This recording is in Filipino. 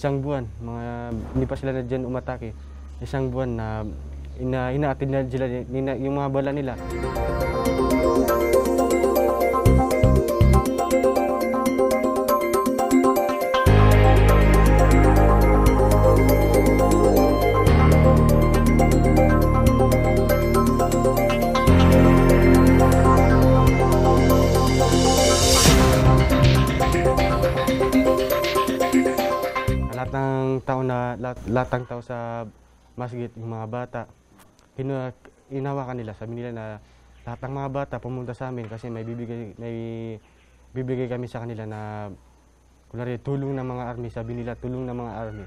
isang buwan, hindi pa sila na dyan umatake. Isang buwan na inaatid na sila yung mga bala nila. Lahat ng tao sa masjid, yung mga bata, hinawakan nila, sabi nila na lahat ng mga bata pumunta sa amin kasi may bibigay kami sa kanila na kunwari tulong ng mga army, sabi nila tulong ng mga army.